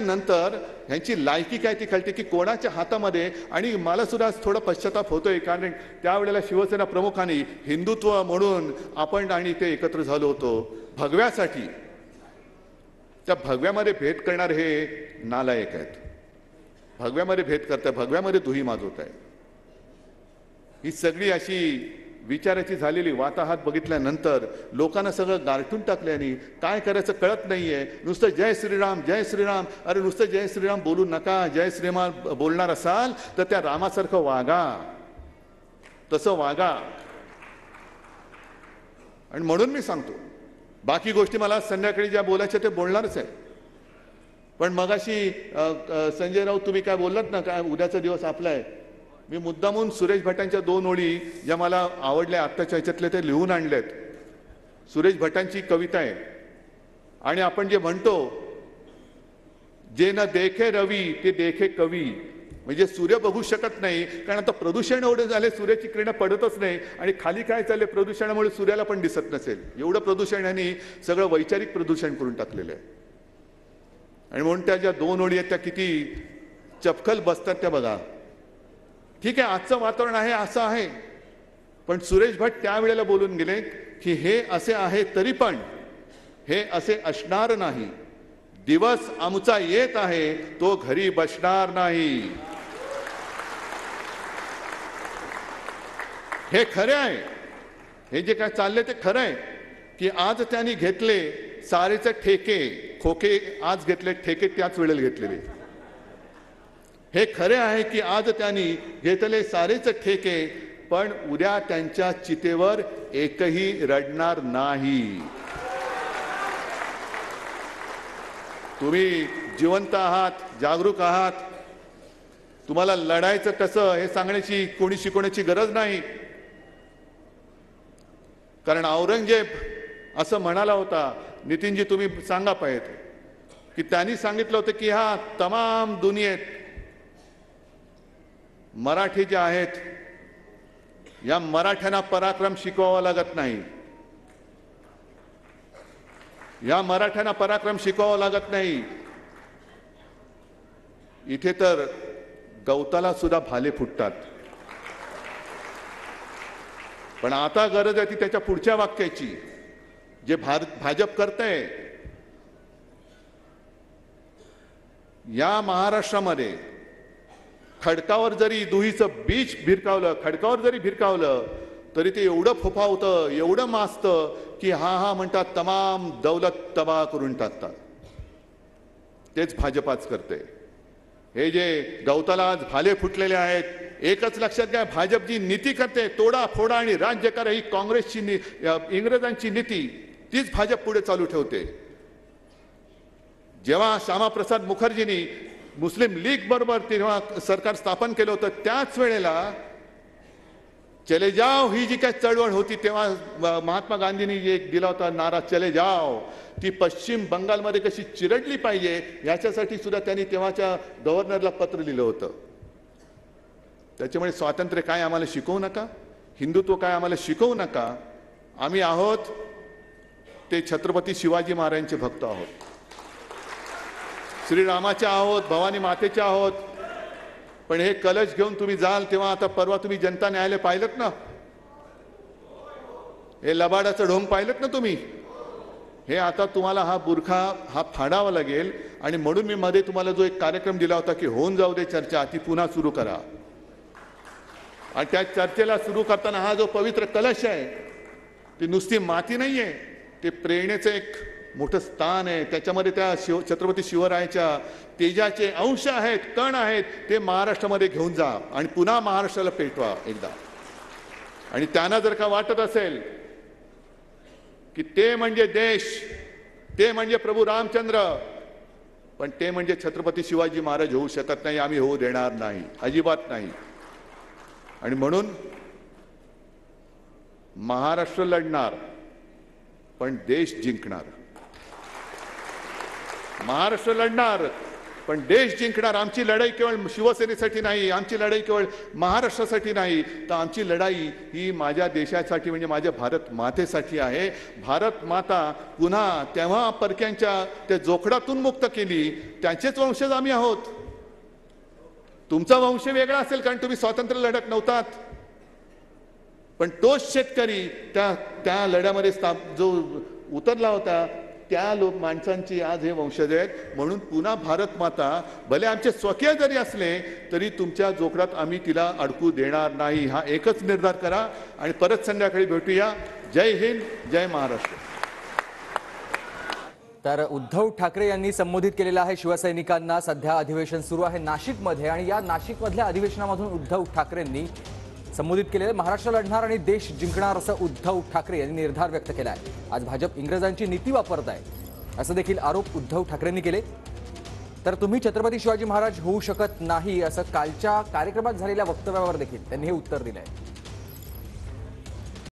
बघितल्यानंतर ह्यांची लायकी काय ती कळते की कोणाच्या हातामध्ये. आणि मला सुद्धा थोडा पश्चाताप होतोय, कारण त्यावेळेला शिवसेना प्रमुखांनी हिंदुत्व म्हणून आपण आणि ते एकत्र झालो होतो भगव्यासाठी. त्या भगव्यामध्ये भेद करणार हे नालायक आहेत. भगव्यामध्ये भेद करताय, भगव्यामध्ये दुही माजवत आहे. ही सगळी अशी विचाराची झालेली वाताहात बघितल्यानंतर लोकांना सगळं गारठून टाकल्याने काय करायचं कळत नाहीये. नुसतं जय श्रीराम जय श्रीराम. अरे नुसतं जय श्रीराम बोलू नका. जय श्रीराम बोलणार असाल तर त्या रामासारखं वागा, तसं वागा. आणि म्हणून मी सांगतो, बाकी गोष्टी मला संध्याकाळी ज्या बोलायच्या ते बोलणारच आहे. पण मगाशी संजय राऊत तुम्ही काय बोललात ना, काय उद्याचा दिवस आपला आहे. मी मुद्दामून सुरेश भटांच्या 2 ओळी ज्या मला आवडल्या आत्ताच्या ह्याच्यातले ते लिहून आणलेत. सुरेश भटांची कविता आहे. आणि आपण जे म्हणतो, जे न देखे रवी ते देखे कवी. म्हणजे सूर्य बघू शकत नाही, कारण आता प्रदूषण एवढे झाले, सूर्याची किरण पडतच नाही. आणि खाली काय चालले, प्रदूषणामुळे सूर्याला पण दिसत नसेल. एवढं प्रदूषण यांनी सगळं वैचारिक प्रदूषण करून टाकलेलं आहे. आणि म्हणून त्या ज्या 2 ओळी आहेत त्या किती चपखल बसतात त्या बघा. ठीक आहे, आजचं वातावरण आहे असं आहे, पण सुरेश भट त्यावेळेला बोलून गेले की हे असे आहे तरी पण हे असे असणार नाही. दिवस आमचा येत आहे, तो घरी बसणार नाही. हे खरे आहे. हे जे काय चालले ते खरं आहे की आज त्यांनी घेतले सारेचे ठेके, खोके आज घेतले, ठेके त्याच वेळेला घेतलेले. हे खरे आहे की आज त्यांनी घेतले सारेच ठेके, पण उद्या त्यांच्या चितेवर एकही रडणार नाही. तुम्ही जिवंत आहात, जागरूक आहात. तुम्हाला लढायचं कसं हे सांगण्याची कोणी शिकवण्याची गरज नाही. कारण औरंगजेब असं म्हणाला होता, नितीनजी तुम्ही सांगा पाहिजे, की त्यांनी सांगितलं होतं की हा तमाम दुनियेत मराठी जे आहेत या मराठ्यांना पराक्रम शिकवावा लागत नाही. या मराठ्यांना पराक्रम शिकवावा लागत नाही. इथे तर गवताला सुद्धा भाले फुटतात. पण आता गरज आहे ती त्याच्या पुढच्या वाक्याची, जे भाजप करतंय. या महाराष्ट्रामध्ये खडकावर जरी दुहीचं बीज भिरकावलं, खडकावर जरी भिरकावलं तरी ते एवढं फोफावतं, एवढं माजतं की हा म्हणतात तमाम दौलत तबाह करून टाकतात. तेच भाजपाच करते. हे जे गवताला आज भाले फुटलेले आहेत, एकच लक्षात घ्या, भाजप जी नीती करते तोडा फोडा आणि राज्य करा, ही काँग्रेसची इंग्रजांची नीती, तीच भाजप पुढे चालू ठेवते. जेव्हा श्यामाप्रसाद मुखर्जींनी मुस्लिम लीग बरोबर तेव्हा सरकार स्थापन केलं होतं, त्याच वेळेला चले जाओ ही जी काय चळवळ होती, तेव्हा महात्मा गांधींनी एक दिला होता नारा चले जाओ, ती पश्चिम बंगालमध्ये कशी चिरडली पाहिजे याच्यासाठी सुद्धा त्यांनी तेव्हाच्या गव्हर्नरला पत्र लिहिलं होतं. त्याच्यामुळे स्वातंत्र्य काय आम्हाला शिकवू नका, हिंदुत्व काय आम्हाला शिकवू नका. आम्ही आहोत ते छत्रपती शिवाजी महाराजांचे भक्त आहोत, श्रीरामाचे आहोत, भवानी मातेचे आहोत. पण हे कलश घेऊन तुम्ही जाल तेव्हा, आता परवा तुम्ही जनता न्यायालय पाहिलं ना, हे लबाडाचं ढोंग पाहिलं ना तुम्ही. हे आता तुम्हाला हा बुरखा हा फाडावा लागेल. आणि म्हणून मी मध्ये तुम्हाला जो एक कार्यक्रम दिला होता की होऊन जाऊ दे चर्चा, ती पुन्हा सुरू करा. आणि त्या चर्चेला सुरू करताना हा जो पवित्र कलश आहे, ती नुसती माती नाहीये, ते प्रेरणेचं एक मोठं स्थान आहे. त्याच्यामध्ये त्या छत्रपती शिवरायाच्या तेजाचे अंश आहेत, कण आहेत, ते महाराष्ट्रामध्ये घेऊन जा आणि पुन्हा महाराष्ट्राला पेटवा एकदा. आणि त्यांना जर का वाटत असेल की ते म्हणजे देश, ते म्हणजे प्रभू रामचंद्र, पण ते म्हणजे छत्रपती शिवाजी महाराज होऊ शकत नाही, आम्ही होऊ देणार नाही, अजिबात नाही. आणि म्हणून महाराष्ट्र लढणार, पण देश जिंकणार. महाराष्ट्र लढणार, पण देश जिंकणार. आमची लढाई केवळ शिवसेनेसाठी नाही, आमची लढाई केवळ महाराष्ट्रासाठी नाही, तर आमची लढाई ही माझ्या देशासाठी म्हणजे माझ्या भारत मातेसाठी आहे. भारत माता पुन्हा तेव्हा परक्यांच्या त्या जोखडातून मुक्त केली, त्यांचेच वंशज आम्ही आहोत. तुमचा वंश वेगळा असेल कारण तुम्ही स्वातंत्र्य लढत नव्हतात, पण तोच शेतकरी त्या लढ्यामध्ये जो उतरला होता, त्या माणसांची आज हे वंशज आहेत. म्हणून पुन्हा भारत माता भले आमचे स्वकीय जरी असले तरी तुमच्या जोखडात आम्ही तिला अडकू देणार नाही. हा एकच निर्धार करा आणि परत संध्याकाळी भेटूया. जय हिंद, जय महाराष्ट्र. तर उद्धव ठाकरे यांनी संबोधित केलेलं आहे शिवसैनिकांना. सध्या अधिवेशन सुरू आहे नाशिकमध्ये आणि या नाशिकमधल्या अधिवेशनामधून उद्धव ठाकरेंनी संबोधित केलेलं महाराष्ट्र लढणार आणि देश जिंकणार असं उद्धव ठाकरे यांनी निर्धार व्यक्त केला आहे. आज भाजप इंग्रजांची नीती वापरत आहे असं देखील आरोप उद्धव ठाकरेंनी केले. तर तुम्ही छत्रपती शिवाजी महाराज होऊ शकत नाही असं कालच्या कार्यक्रमात झालेल्या वक्तव्यावर देखील त्यांनी हे उत्तर दिलं आहे.